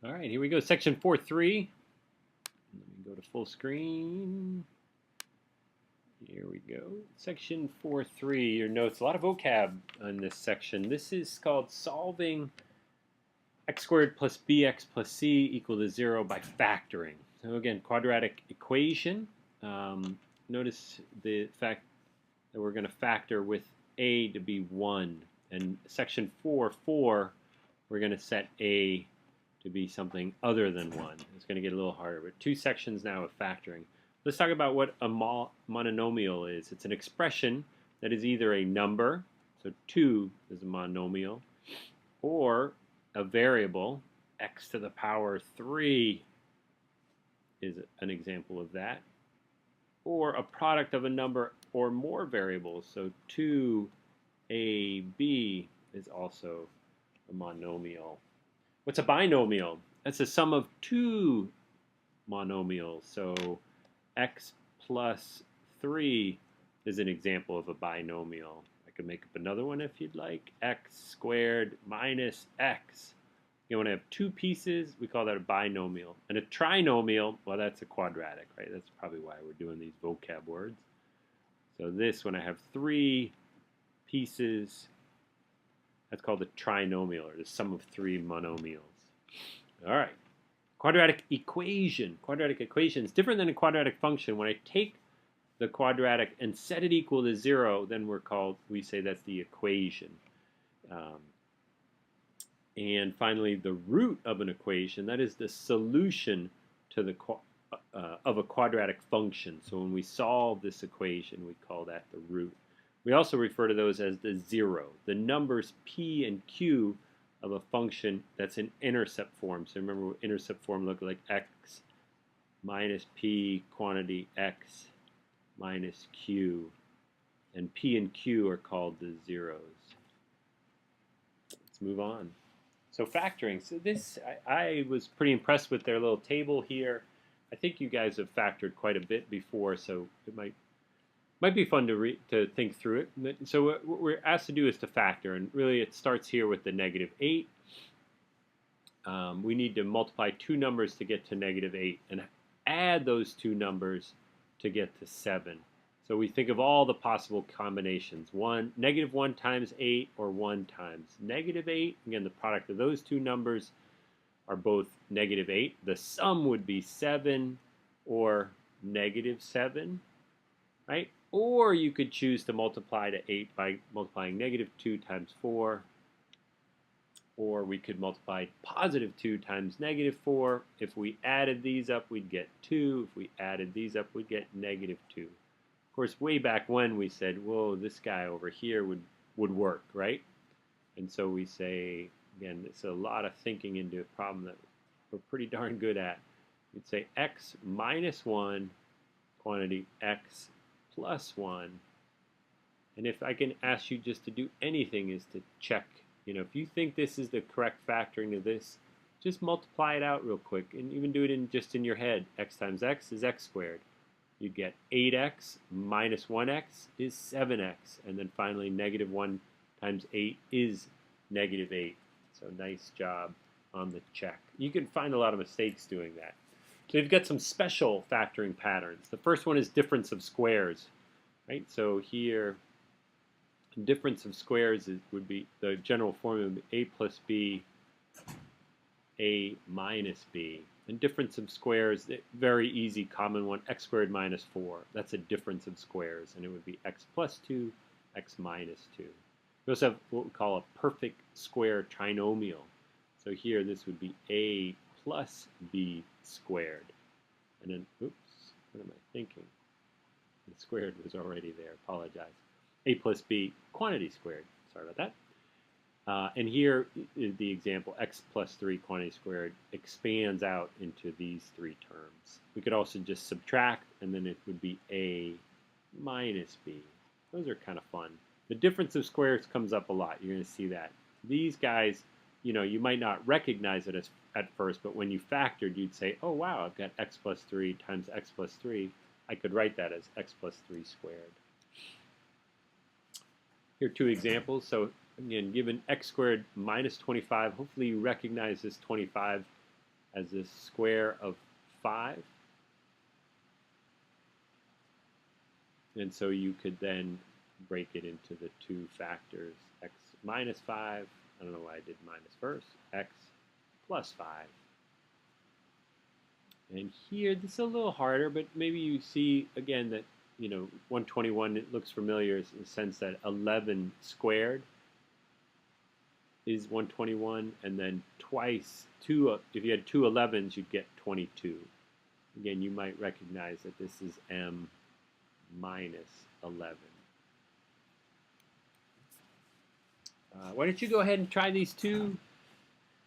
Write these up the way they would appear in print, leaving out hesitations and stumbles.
All right, here we go. Section 4.3. Let me go to full screen. Here we go. Section 4.3, your notes. A lot of vocab on this section. This is called solving x squared plus bx plus c equal to 0 by factoring. So again, quadratic equation. Notice the fact that we're going to factor with a to be 1. And section 4.4, we're going to set a to be something other than 1. It's going to get a little harder, but two sections now of factoring. Let's talk about what a monomial is. It's an expression that is either a number, so 2 is a monomial, or a variable, x to the power 3 is an example of that, or a product of a number or more variables, so 2ab is also a monomial. What's a binomial? That's the sum of two monomials. So x plus 3 is an example of a binomial. I could make up another one if you'd like. X squared minus x. You want to have two pieces, we call that a binomial. And a trinomial, well, that's a quadratic, right? That's probably why we're doing these vocab words. So this, when I have three pieces, that's called a trinomial, or the sum of three monomials. All right. Quadratic equation. Quadratic equation is different than a quadratic function. When I take the quadratic and set it equal to 0, then we say that's the equation. And finally, the root of an equation, that is the solution to the of a quadratic function. So when we solve this equation, we call that the root. We also refer to those as the zero, the numbers p and q of a function that's in intercept form. So remember what intercept form looked like: x minus p quantity x minus q. And p and q are called the zeros. Let's move on. So factoring. So this, I was pretty impressed with their little table here. I think you guys have factored quite a bit before, so it might be fun to think through it. So what we're asked to do is to factor, and really it starts here with the -8. We need to multiply two numbers to get to -8 and add those two numbers to get to 7. So we think of all the possible combinations. -1 times 8 or 1 times -8. Again, the product of those two numbers are both -8. The sum would be 7 or -7, right? Or you could choose to multiply to 8 by multiplying -2 times 4. Or we could multiply +2 times -4. If we added these up, we'd get 2. If we added these up, we'd get -2. Of course, way back when we said, whoa, this guy over here would work, right? And so we say, again, it's a lot of thinking into a problem that we're pretty darn good at. We'd say x minus 1 quantity x plus 1. And if I can ask you just to do anything, is to check. If you think this is the correct factoring of this, just multiply it out real quick and even do it just in your head. X times x is x squared. You get 8x minus 1x is 7x. And then finally, -1 times 8 is -8. So nice job on the check. You can find a lot of mistakes doing that. So you've got some special factoring patterns. The first one is difference of squares, right? So here, difference of squares would be, the general formula would be a plus b, a minus b. And difference of squares, very easy, common one, x squared minus 4. That's a difference of squares, and it would be x plus 2, x minus 2. We also have what we call a perfect square trinomial. So here, this would be a plus b squared. And then, oops, what am I thinking? The squared was already there, apologize. A plus b quantity squared, sorry about that. And here is the example, x plus 3 quantity squared expands out into these three terms. We could also just subtract, and then it would be a minus b. Those are kind of fun. The difference of squares comes up a lot. You're going to see that. These guys, you might not recognize it at first, but when you factored, you'd say, oh, wow, I've got x plus 3 times x plus 3. I could write that as x plus 3 squared. Here are two examples. So again, given x squared minus 25, hopefully you recognize this 25 as the square of 5. And so you could then break it into the two factors, x minus 5, I don't know why I did minus first, x plus 5. And here, this is a little harder, but maybe you see, again, that, 121, it looks familiar in the sense that 11 squared is 121, and then twice, if you had two 11s, you'd get 22. Again, you might recognize that this is m minus 11. Why don't you go ahead and try these two?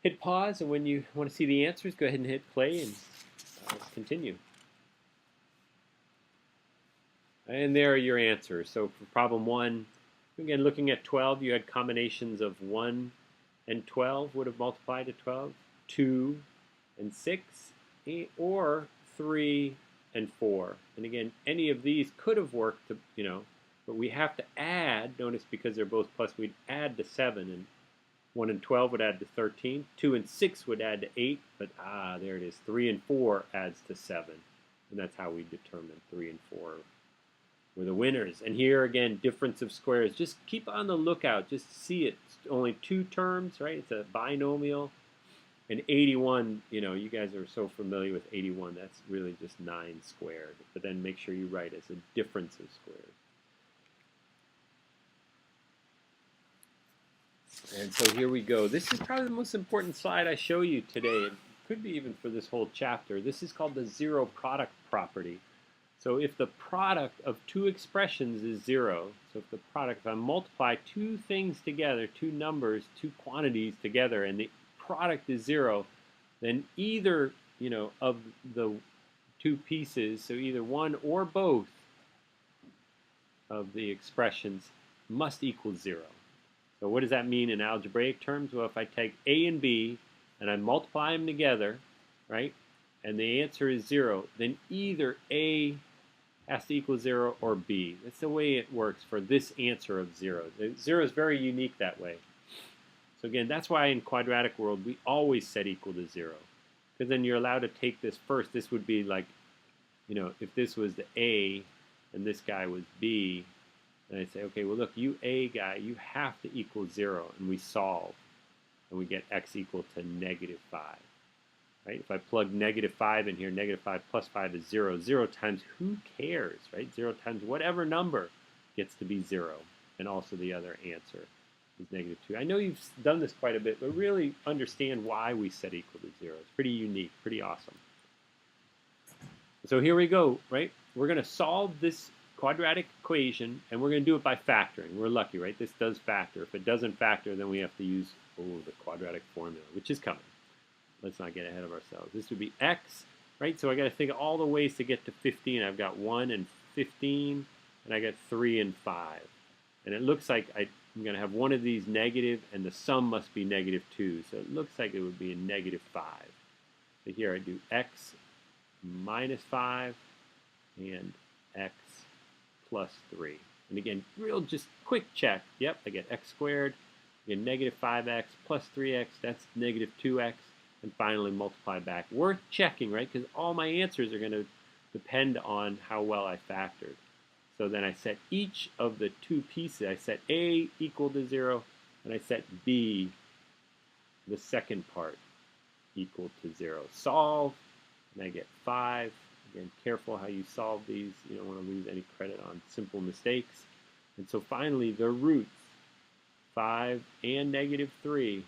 Hit pause, and when you want to see the answers, go ahead and hit play, and let's continue. And there are your answers. So for problem 1, again, looking at 12, you had combinations of 1 and 12 would have multiplied to 12, 2 and 6, or 3 and 4. And again, any of these could have worked, but we have to add, notice because they're both plus, we'd add to 7, and 1 and 12 would add to 13, 2 and 6 would add to 8, but there it is, 3 and 4 adds to 7. And that's how we determine 3 and 4 were the winners. And here again, difference of squares. Just keep on the lookout. Just see it. It's only 2 terms, right? It's a binomial. And 81, you guys are so familiar with 81. That's really just 9 squared. But then make sure you write as a difference of squares. And so here we go. This is probably the most important slide I show you today. It could be even for this whole chapter. This is called the zero product property. So if the product of two expressions is 0, so if I multiply two things together, two numbers, two quantities together, and the product is 0, then either, of the two pieces, so either one or both of the expressions must equal 0. So what does that mean in algebraic terms? Well, if I take A and B and I multiply them together, right, and the answer is 0, then either A has to equal 0 or B. That's the way it works for this answer of 0. 0 is very unique that way. So again, that's why in quadratic world we always set equal to 0. Because then you're allowed to take this first. This would be like, if this was the A and this guy was B, and I say, okay, well look, you A guy, you have to equal 0, and we solve, and we get x equal to -5. Right? If I plug -5 in here, -5 plus 5 is 0. 0 times who cares, right? 0 times whatever number gets to be 0, and also the other answer is -2. I know you've done this quite a bit, but really understand why we set equal to 0. It's pretty unique, pretty awesome. So here we go, right? We're going to solve this quadratic equation, and we're going to do it by factoring. We're lucky, right? This does factor. If it doesn't factor, then we have to use the quadratic formula, which is coming. Let's not get ahead of ourselves. This would be x, right? So I got to think of all the ways to get to 15. I've got 1 and 15, and I got 3 and 5. And it looks like I'm going to have one of these negative, and the sum must be -2. So it looks like it would be a -5. So here I do x minus 5 and x plus 3. And again, real just quick check. Yep, I get x squared. Again, -5x plus 3x, that's -2x. And finally multiply back. Worth checking, right? Because all my answers are going to depend on how well I factored. So then I set each of the two pieces. I set A equal to 0, and I set B, the second part, equal to 0. Solve, and I get 5. Again, careful how you solve these. You don't want to lose any credit on simple mistakes. And so finally, the roots, 5 and -3,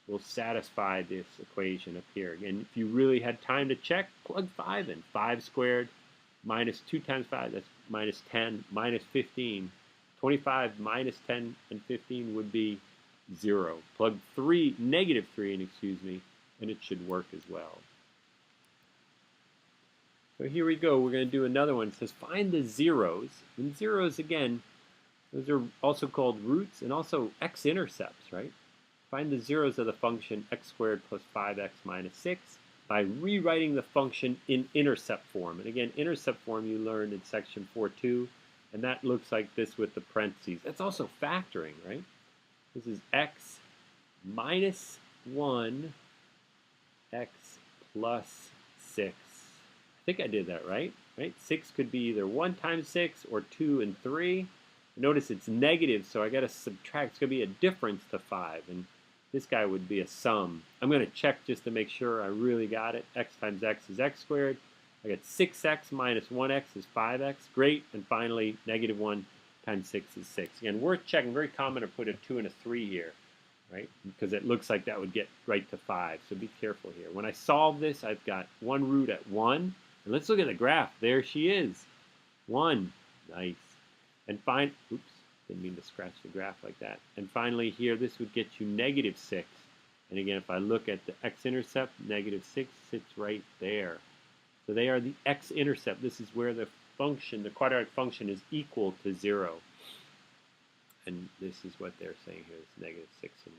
will satisfy this equation up here. Again, if you really had time to check, plug 5 in. 5 squared minus 2 times 5, that's -10, minus 15. 25 minus 10 and 15 would be 0. Plug -3 in, and it should work as well. So here we go. We're going to do another one. It says find the zeros. And zeros, again, those are also called roots and also x-intercepts, right? Find the zeros of the function x squared plus 5x minus 6 by rewriting the function in intercept form. And again, intercept form you learned in section 4.2, and that looks like this with the parentheses. That's also factoring, right? This is x minus 1, x plus 6. I think I did that right. 6 could be either 1 times 6 or 2 and 3. Notice it's negative, so I got to subtract. It's going to be a difference to 5. And this guy would be a sum. I'm going to check just to make sure I really got it. X times x is x squared. I got 6x minus 1x is 5x. Great. And finally, negative 1 times 6 is 6. Again, worth checking. Very common to put a 2 and a 3 here, right? Because it looks like that would get right to 5. So be careful here. When I solve this, I've got one root at 1. And let's look at the graph. There she is. 1. Nice. And oops, didn't mean to scratch the graph like that. And finally here, this would get you negative 6. And again, if I look at the x-intercept, negative 6 sits right there. So they are the x-intercept. This is where the function, the quadratic function, is equal to 0. And this is what they're saying here. It's negative 6 and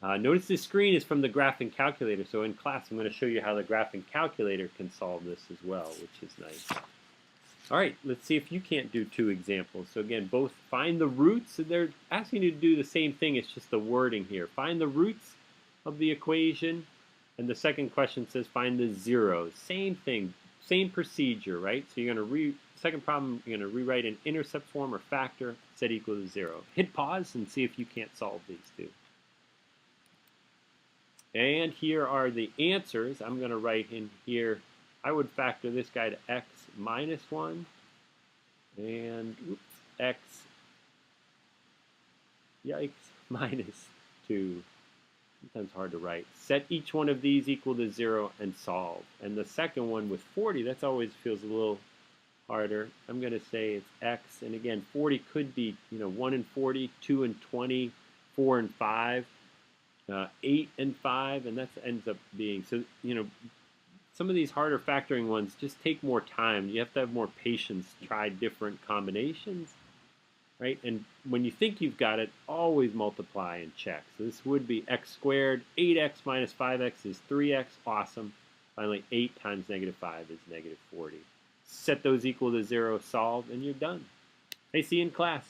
1. Notice this screen is from the graphing calculator. So in class, I'm going to show you how the graphing calculator can solve this as well, which is nice. All right, let's see if you can't do 2 examples. So again, both find the roots. So they're asking you to do the same thing. It's just the wording here. Find the roots of the equation. And the second question says find the zeros. Same thing, same procedure, right? So you're going to second problem, you're going to rewrite an intercept form or factor, set equal to 0. Hit pause and see if you can't solve these 2. And here are the answers. I'm going to write in here, I would factor this guy to x minus 1 and x, yikes, minus 2. Sometimes hard to write. Set each one of these equal to 0 and solve. And the second one with 40, that's always feels a little harder. I'm going to say it's x. And again, 40 could be 1 and 40, 2 and 20, 4 and 5, 8 and 5, and that ends up being, so, some of these harder factoring ones just take more time. You have to have more patience, try different combinations, right? And when you think you've got it, always multiply and check. So this would be x squared. 8x minus 5x is 3x. Awesome. Finally, 8 times negative 5 is negative 40. Set those equal to 0, solve, and you're done. Hey, see you in class.